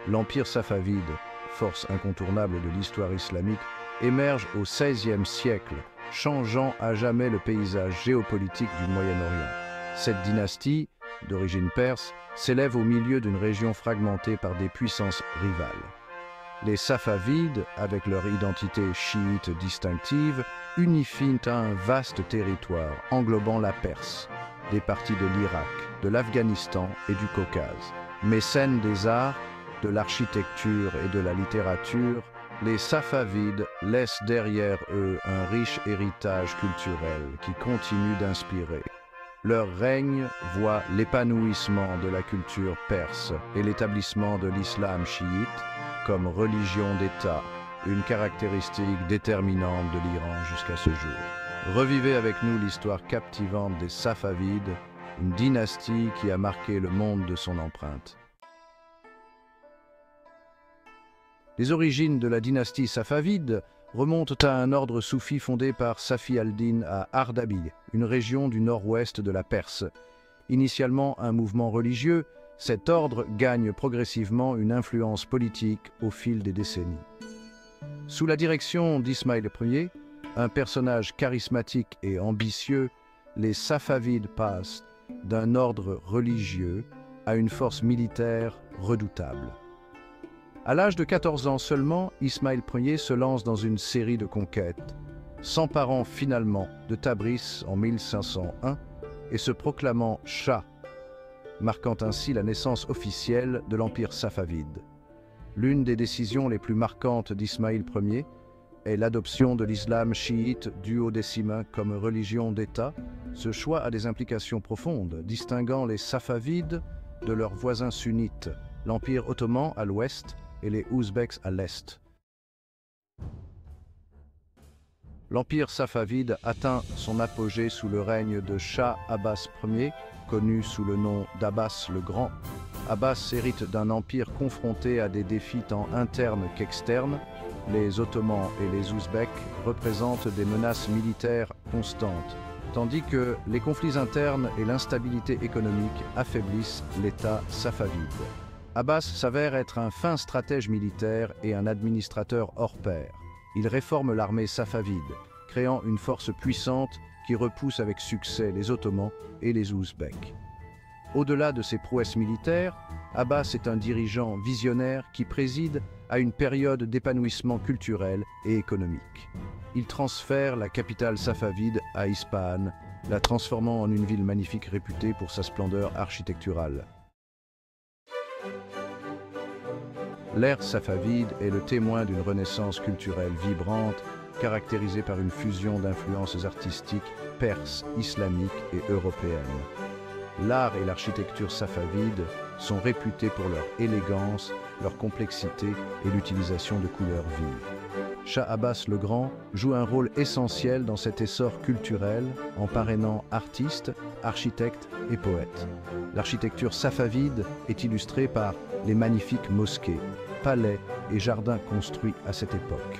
L'empire safavide, force incontournable de l'histoire islamique, émerge au XVIe siècle, changeant à jamais le paysage géopolitique du Moyen-Orient. Cette dynastie, d'origine perse, s'élève au milieu d'une région fragmentée par des puissances rivales. Les Safavides, avec leur identité chiite distinctive, unifient un vaste territoire englobant la Perse, des parties de l'Irak, de l'Afghanistan et du Caucase. Mécènes des arts, de l'architecture et de la littérature, les Safavides laissent derrière eux un riche héritage culturel qui continue d'inspirer. Leur règne voit l'épanouissement de la culture perse et l'établissement de l'islam chiite comme religion d'État, une caractéristique déterminante de l'Iran jusqu'à ce jour. Revivez avec nous l'histoire captivante des Safavides, une dynastie qui a marqué le monde de son empreinte. Les origines de la dynastie safavide remontent à un ordre soufi fondé par Safi al-Din à Ardabil, une région du nord-ouest de la Perse. Initialement un mouvement religieux, cet ordre gagne progressivement une influence politique au fil des décennies. Sous la direction d'Ismaïl Ier, un personnage charismatique et ambitieux, les Safavides passent d'un ordre religieux à une force militaire redoutable. À l'âge de 14 ans seulement, Ismaïl Ier se lance dans une série de conquêtes, s'emparant finalement de Tabriz en 1501 et se proclamant Shah, marquant ainsi la naissance officielle de l'Empire safavide. L'une des décisions les plus marquantes d'Ismaïl Ier est l'adoption de l'islam chiite duodécimain comme religion d'État. Ce choix a des implications profondes, distinguant les Safavides de leurs voisins sunnites, l'Empire ottoman à l'ouest et les Ouzbeks à l'est. L'Empire safavide atteint son apogée sous le règne de Shah Abbas Ier, connu sous le nom d'Abbas le Grand. Abbas hérite d'un empire confronté à des défis tant internes qu'externes. Les Ottomans et les Ouzbeks représentent des menaces militaires constantes, tandis que les conflits internes et l'instabilité économique affaiblissent l'État safavide. Abbas s'avère être un fin stratège militaire et un administrateur hors pair. Il réforme l'armée safavide, créant une force puissante qui repousse avec succès les Ottomans et les Ouzbeks. Au-delà de ses prouesses militaires, Abbas est un dirigeant visionnaire qui préside à une période d'épanouissement culturel et économique. Il transfère la capitale safavide à Ispahan, la transformant en une ville magnifique réputée pour sa splendeur architecturale. L'ère safavide est le témoin d'une renaissance culturelle vibrante, caractérisée par une fusion d'influences artistiques perses, islamiques et européennes. L'art et l'architecture safavide sont réputés pour leur élégance, leur complexité et l'utilisation de couleurs vives. Shah Abbas le Grand joue un rôle essentiel dans cet essor culturel en parrainant artistes, architectes et poètes. L'architecture safavide est illustrée par les magnifiques mosquées, palais et jardins construits à cette époque.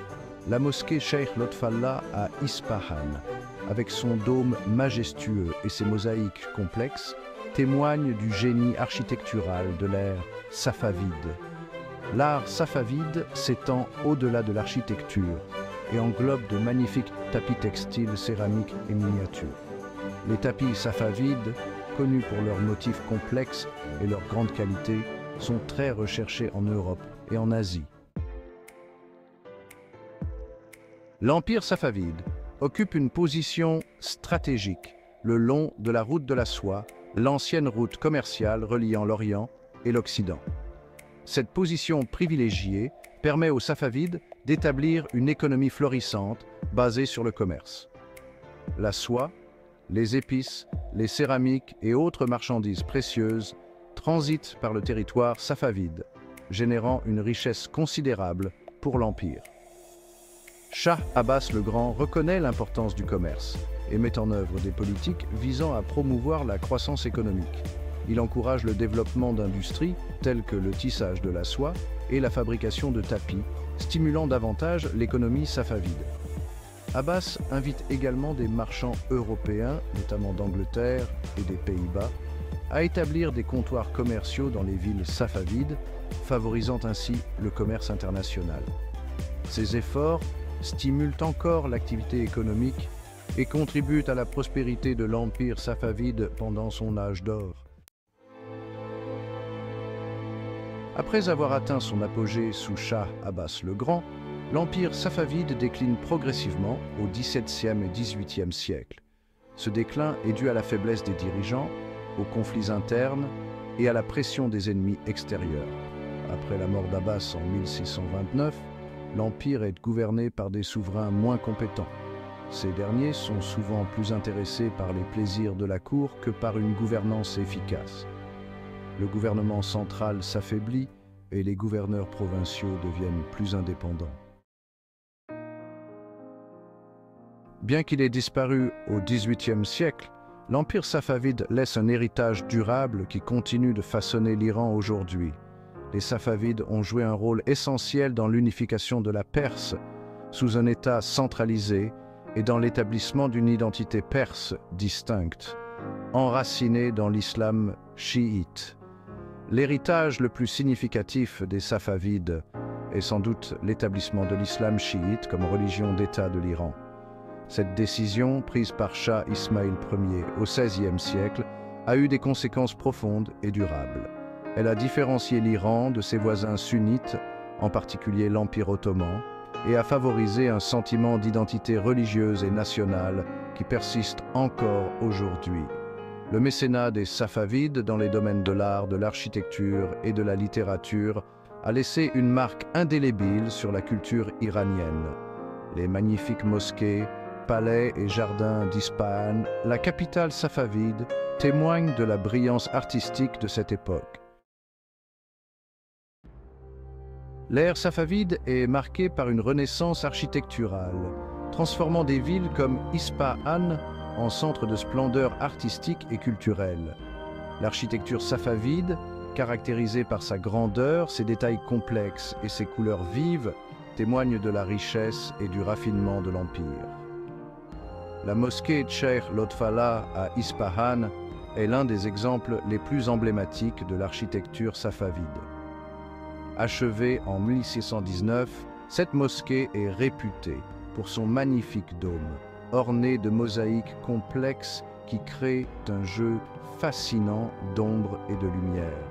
La mosquée Cheikh Lotfallah à Ispahan, avec son dôme majestueux et ses mosaïques complexes, témoigne du génie architectural de l'ère safavide. L'art safavide s'étend au-delà de l'architecture et englobe de magnifiques tapis textiles, céramiques et miniatures. Les tapis safavides, connus pour leurs motifs complexes et leur grande qualité, sont très recherchés en Europe et en Asie. L'Empire safavide occupe une position stratégique le long de la route de la soie, l'ancienne route commerciale reliant l'Orient et l'Occident. Cette position privilégiée permet aux Safavides d'établir une économie florissante basée sur le commerce. La soie, les épices, les céramiques et autres marchandises précieuses transitent par le territoire safavide, générant une richesse considérable pour l'Empire. Shah Abbas le Grand reconnaît l'importance du commerce et met en œuvre des politiques visant à promouvoir la croissance économique. Il encourage le développement d'industries telles que le tissage de la soie et la fabrication de tapis, stimulant davantage l'économie safavide. Abbas invite également des marchands européens, notamment d'Angleterre et des Pays-Bas, à établir des comptoirs commerciaux dans les villes safavides, favorisant ainsi le commerce international. Ces efforts stimulent encore l'activité économique et contribuent à la prospérité de l'empire safavide pendant son âge d'or. Après avoir atteint son apogée sous Shah Abbas le Grand, l'empire safavide décline progressivement au XVIIe et XVIIIe siècle. Ce déclin est dû à la faiblesse des dirigeants, aux conflits internes et à la pression des ennemis extérieurs. Après la mort d'Abbas en 1629, l'empire est gouverné par des souverains moins compétents. Ces derniers sont souvent plus intéressés par les plaisirs de la cour que par une gouvernance efficace. Le gouvernement central s'affaiblit et les gouverneurs provinciaux deviennent plus indépendants. Bien qu'il ait disparu au XVIIIe siècle, l'empire safavide laisse un héritage durable qui continue de façonner l'Iran aujourd'hui. Les Safavides ont joué un rôle essentiel dans l'unification de la Perse sous un État centralisé et dans l'établissement d'une identité perse distincte, enracinée dans l'islam chiite. L'héritage le plus significatif des Safavides est sans doute l'établissement de l'islam chiite comme religion d'État de l'Iran. Cette décision, prise par Shah Ismaïl Ier au XVIe siècle, a eu des conséquences profondes et durables. Elle a différencié l'Iran de ses voisins sunnites, en particulier l'Empire ottoman, et a favorisé un sentiment d'identité religieuse et nationale qui persiste encore aujourd'hui. Le mécénat des Safavides dans les domaines de l'art, de l'architecture et de la littérature a laissé une marque indélébile sur la culture iranienne. Les magnifiques mosquées, palais et jardins d'Ispahan, la capitale safavide, témoignent de la brillance artistique de cette époque. L'ère safavide est marquée par une renaissance architecturale, transformant des villes comme Ispahan en centre de splendeur artistique et culturelle. L'architecture safavide, caractérisée par sa grandeur, ses détails complexes et ses couleurs vives, témoigne de la richesse et du raffinement de l'Empire. La mosquée Cheikh Lotfallah à Ispahan est l'un des exemples les plus emblématiques de l'architecture safavide. Achevée en 1619, cette mosquée est réputée pour son magnifique dôme, orné de mosaïques complexes qui créent un jeu fascinant d'ombre et de lumière.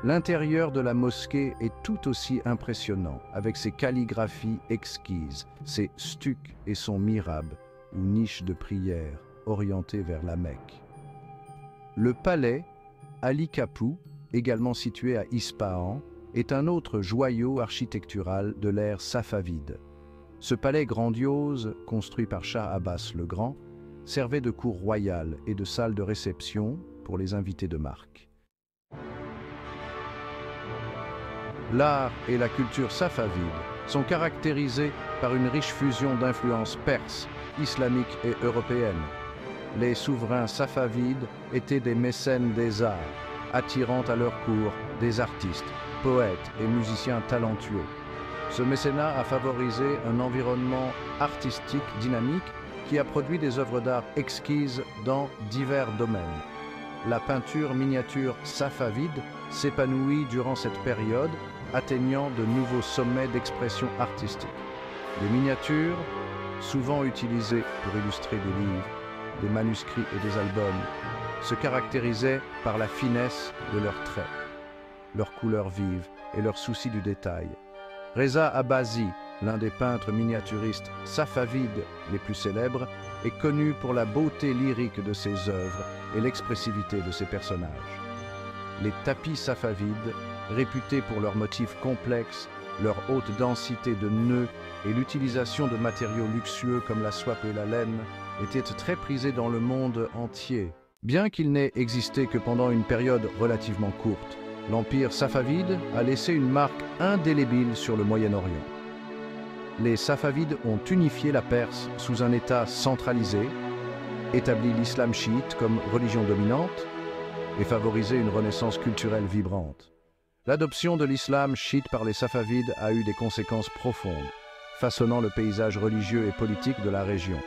L'intérieur de la mosquée est tout aussi impressionnant, avec ses calligraphies exquises, ses stucs et son mihrab, ou niche de prière, orientée vers la Mecque. Le palais Ali Kapou, également situé à Ispahan, est un autre joyau architectural de l'ère safavide. Ce palais grandiose, construit par Shah Abbas le Grand, servait de cour royale et de salle de réception pour les invités de marque. L'art et la culture safavide sont caractérisés par une riche fusion d'influences perses, islamiques et européennes. Les souverains safavides étaient des mécènes des arts, attirant à leur cour des artistes, poètes et musiciens talentueux. Ce mécénat a favorisé un environnement artistique dynamique qui a produit des œuvres d'art exquises dans divers domaines. La peinture miniature safavide s'épanouit durant cette période, atteignant de nouveaux sommets d'expression artistique. Les miniatures, souvent utilisées pour illustrer des livres, des manuscrits et des albums, se caractérisaient par la finesse de leurs traits, leurs couleurs vives et leur souci du détail. Reza Abazi, l'un des peintres miniaturistes safavides les plus célèbres, est connu pour la beauté lyrique de ses œuvres et l'expressivité de ses personnages. Les tapis safavides, réputés pour leurs motifs complexes, leur haute densité de nœuds et l'utilisation de matériaux luxueux comme la soie et la laine, étaient très prisés dans le monde entier. Bien qu'il n'ait existé que pendant une période relativement courte, l'empire safavide a laissé une marque indélébile sur le Moyen-Orient. Les Safavides ont unifié la Perse sous un État centralisé, établi l'islam chiite comme religion dominante et favorisé une renaissance culturelle vibrante. L'adoption de l'islam chiite par les Safavides a eu des conséquences profondes, façonnant le paysage religieux et politique de la région.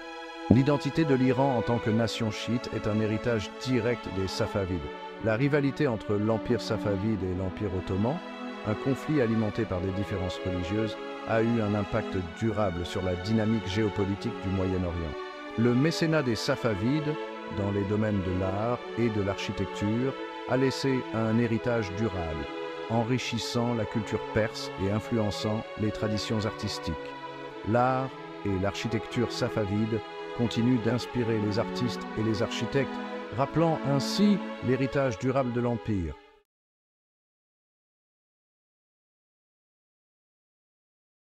L'identité de l'Iran en tant que nation chiite est un héritage direct des Safavides. La rivalité entre l'Empire safavide et l'Empire ottoman, un conflit alimenté par des différences religieuses, a eu un impact durable sur la dynamique géopolitique du Moyen-Orient. Le mécénat des Safavides, dans les domaines de l'art et de l'architecture, a laissé un héritage durable, enrichissant la culture perse et influençant les traditions artistiques. L'art et l'architecture safavide continuent d'inspirer les artistes et les architectes, rappelant ainsi l'héritage durable de l'Empire.